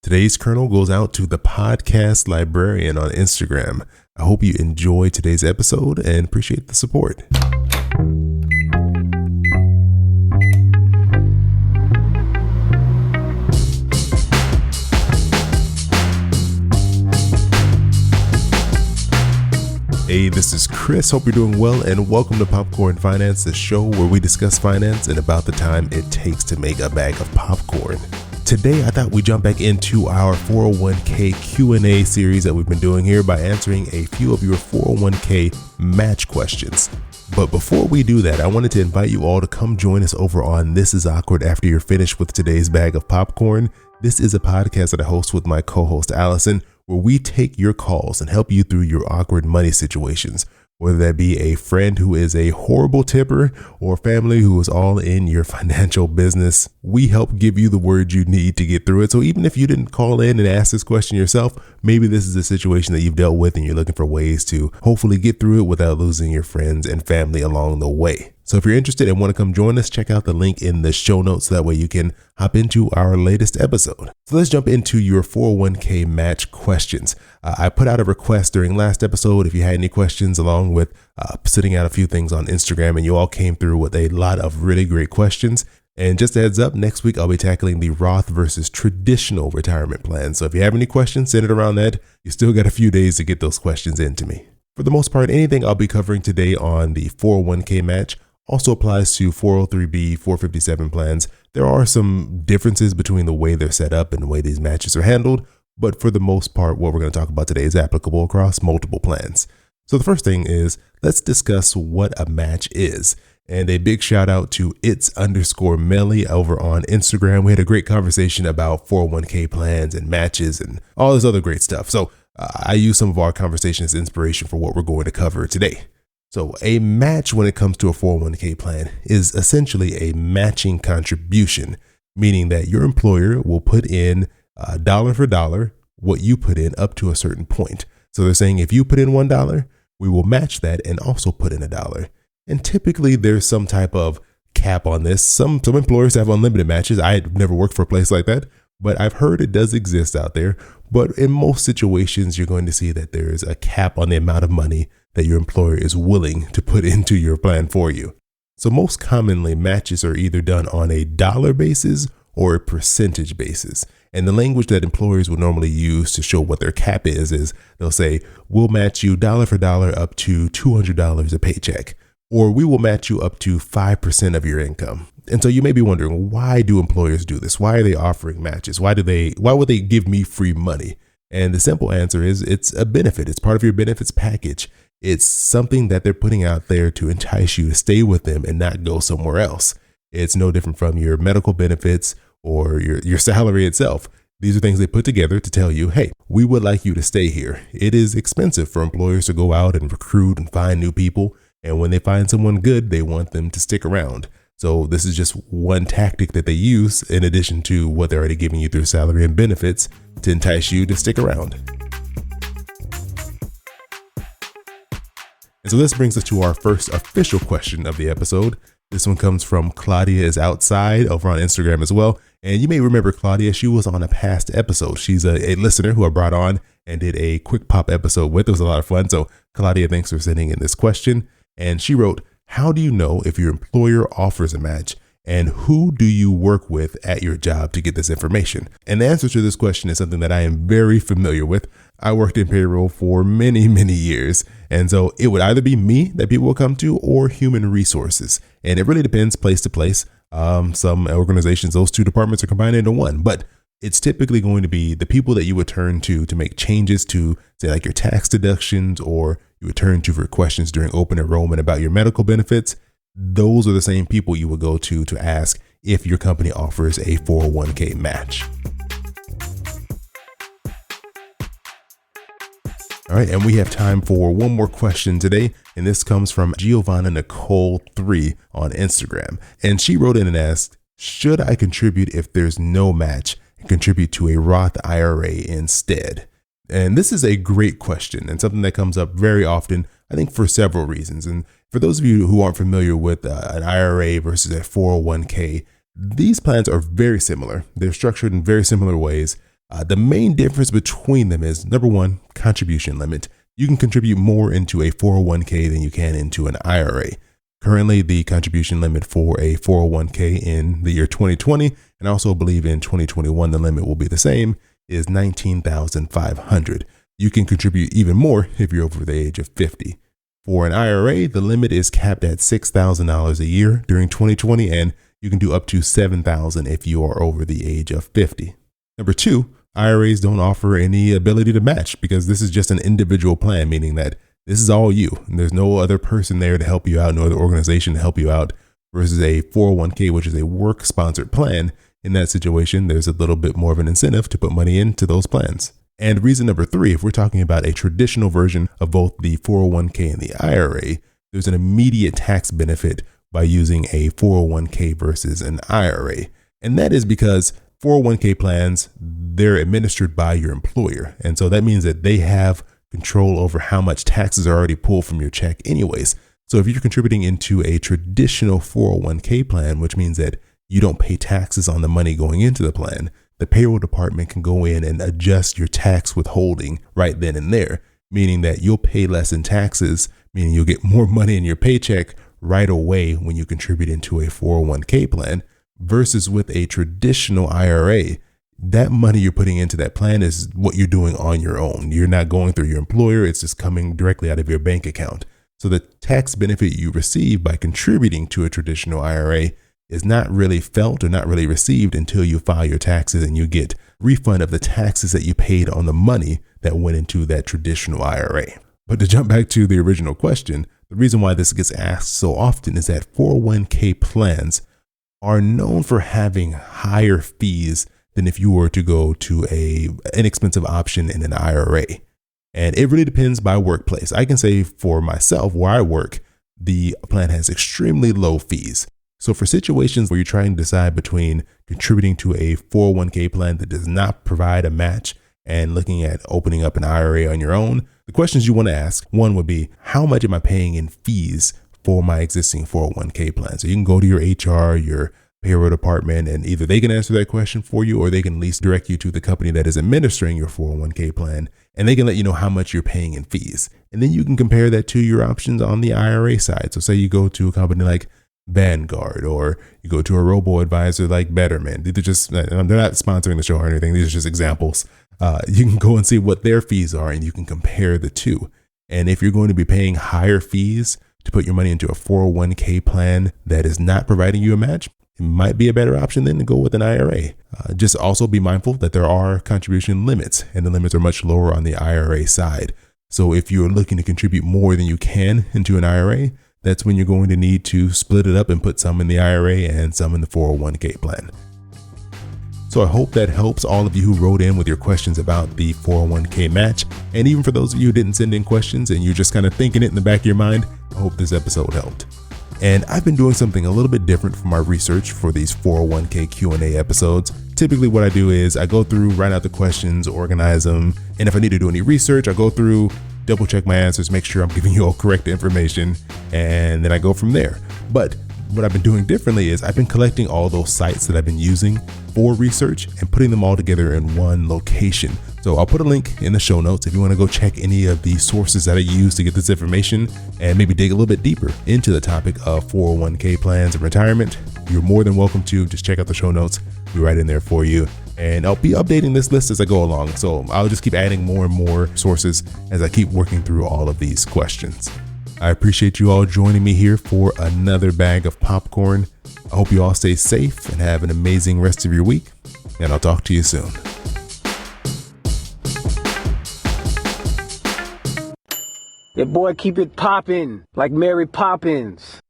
Today's kernel goes out to the podcast librarian on Instagram. I hope you enjoy today's episode and appreciate the support. Hey, this is Chris. Hope you're doing well and welcome to Popcorn Finance, the show where we discuss finance and about the time it takes to make a bag of popcorn. Today, I thought we'd jump back into our 401k Q&A series that we've been doing here by answering a few of your 401k match questions. But before we do that, I wanted to invite you all to come join us over on This Is Awkward after you're finished with today's bag of popcorn. This is a podcast that I host with my co-host Allison, where we take your calls and help you through your awkward money situations, whether that be a friend who is a horrible tipper or family who is all in your financial business. We help give you the words you need to get through it. So even if you didn't call in and ask this question yourself, maybe this is a situation that you've dealt with and you're looking for ways to hopefully get through it without losing your friends and family along the way. So if you're interested and want to come join us, check out the link in the show notes. That way you can hop into our latest episode. So let's jump into your 401k match questions. I put out a request during last episode if you had any questions, along with sitting out a few things on Instagram, and you all came through with a lot of really great questions. And just a heads up, next week I'll be tackling the Roth versus traditional retirement plan. So if you have any questions centered around that, you still got a few days to get those questions into me. For the most part, anything I'll be covering today on the 401k match also applies to 403b, 457 plans. There are some differences between the way they're set up and the way these matches are handled, but for the most part, what we're going to talk about today is applicable across multiple plans. So the first thing is, let's discuss what a match is. And a big shout out to its_Melly over on Instagram. We had a great conversation about 401k plans and matches and all this other great stuff. So I use some of our conversation as inspiration for what we're going to cover today. So a match when it comes to a 401k plan is essentially a matching contribution, meaning that your employer will put in dollar for dollar what you put in up to a certain point. So they're saying if you put in $1, we will match that and also put in $1. And typically there's some type of cap on this. Some employers have unlimited matches. I had never worked for a place like that, but I've heard it does exist out there. But in most situations, you're going to see that there is a cap on the amount of money that your employer is willing to put into your plan for you. So most commonly, matches are either done on a dollar basis or a percentage basis. And the language that employers will normally use to show what their cap is they'll say, we'll match you dollar for dollar up to $200 a paycheck, or we will match you up to 5% of your income. And so you may be wondering, why do employers do this? Why are they offering matches? Why would they give me free money? And the simple answer is it's a benefit. It's part of your benefits package. It's something that they're putting out there to entice you to stay with them and not go somewhere else. It's no different from your medical benefits or your salary itself. These are things they put together to tell you, hey, we would like you to stay here. It is expensive for employers to go out and recruit and find new people. And when they find someone good, they want them to stick around. So this is just one tactic that they use in addition to what they're already giving you through salary and benefits to entice you to stick around. And so this brings us to our first official question of the episode. This one comes from Claudia is Outside over on Instagram as well. And you may remember Claudia, she was on a past episode. She's a listener who I brought on and did a quick pop episode with. It was a lot of fun. So Claudia, thanks for sending in this question. And she wrote, how do you know if your employer offers a match? And who do you work with at your job to get this information? And the answer to this question is something that I am very familiar with. I worked in payroll for many, many years. And so it would either be me that people will come to or human resources. And it really depends place to place. Some organizations, those two departments are combined into one, but it's typically going to be the people that you would turn to make changes to, say, like your tax deductions, or you would turn to for questions during open enrollment about your medical benefits. Those are the same people you would go to ask if your company offers a 401k match. All right, and we have time for one more question today, and this comes from Giovanna Nicole 3 on Instagram. And she wrote in and asked, should I contribute if there's no match and contribute to a Roth IRA instead? And this is a great question and something that comes up very often, I think, for several reasons. And for those of you who aren't familiar with an IRA versus a 401k, these plans are very similar. They're structured in very similar ways. The main difference between them is, number one, contribution limit. You can contribute more into a 401k than you can into an IRA. Currently, the contribution limit for a 401k in the year 2020, and I also believe in 2021 the limit will be the same, is $19,500. You can contribute even more if you're over the age of 50. For an IRA, the limit is capped at $6,000 a year during 2020, and you can do up to $7,000 if you are over the age of 50. Number two, IRAs don't offer any ability to match because this is just an individual plan, meaning that this is all you. And there's no other person there to help you out, no other organization to help you out, versus a 401k, which is a work-sponsored plan. In that situation, there's a little bit more of an incentive to put money into those plans. And reason number three, if we're talking about a traditional version of both the 401k and the IRA, there's an immediate tax benefit by using a 401k versus an IRA. And that is because 401k plans, they're administered by your employer. And so that means that they have control over how much taxes are already pulled from your check anyways. So if you're contributing into a traditional 401k plan, which means that you don't pay taxes on the money going into the plan, the payroll department can go in and adjust your tax withholding right then and there, meaning that you'll pay less in taxes, meaning you'll get more money in your paycheck right away when you contribute into a 401k plan. Versus with a traditional IRA, that money you're putting into that plan is what you're doing on your own. You're not going through your employer. It's just coming directly out of your bank account. So the tax benefit you receive by contributing to a traditional IRA is not really felt or not really received until you file your taxes and you get refund of the taxes that you paid on the money that went into that traditional IRA. But to jump back to the original question, the reason why this gets asked so often is that 401k plans are known for having higher fees than if you were to go to an inexpensive option in an IRA. And it really depends by workplace. I can say for myself, where I work, the plan has extremely low fees. So for situations where you're trying to decide between contributing to a 401k plan that does not provide a match and looking at opening up an IRA on your own, the questions you want to ask, one would be, how much am I paying in fees for my existing 401k plan? So you can go to your HR, your payroll department, and either they can answer that question for you or they can at least direct you to the company that is administering your 401k plan, and they can let you know how much you're paying in fees. And then you can compare that to your options on the IRA side. So say you go to a company like Vanguard, or you go to a robo-advisor like Betterment. They're not sponsoring the show or anything. These are just examples. You can go and see what their fees are and you can compare the two. And if you're going to be paying higher fees to put your money into a 401k plan that is not providing you a match, it might be a better option than to go with an IRA. Just also be mindful that there are contribution limits, and the limits are much lower on the IRA side. So if you're looking to contribute more than you can into an IRA, that's when you're going to need to split it up and put some in the IRA and some in the 401k plan. So I hope that helps all of you who wrote in with your questions about the 401k match. And even for those of you who didn't send in questions and you're just kind of thinking it in the back of your mind, I hope this episode helped. And I've been doing something a little bit different for my research for these 401k Q&A episodes. Typically what I do is I go through, write out the questions, organize them. And if I need to do any research, I go through, double check my answers, make sure I'm giving you all correct information, and then I go from there. But what I've been doing differently is I've been collecting all those sites that I've been using for research and putting them all together in one location. So I'll put a link in the show notes if you want to go check any of the sources that I use to get this information and maybe dig a little bit deeper into the topic of 401k plans and retirement. You're more than welcome to just check out the show notes. We'll be right in there for you. And I'll be updating this list as I go along. So I'll just keep adding more and more sources as I keep working through all of these questions. I appreciate you all joining me here for another bag of popcorn. I hope you all stay safe and have an amazing rest of your week. And I'll talk to you soon. Yeah, boy, keep it poppin' like Mary Poppins.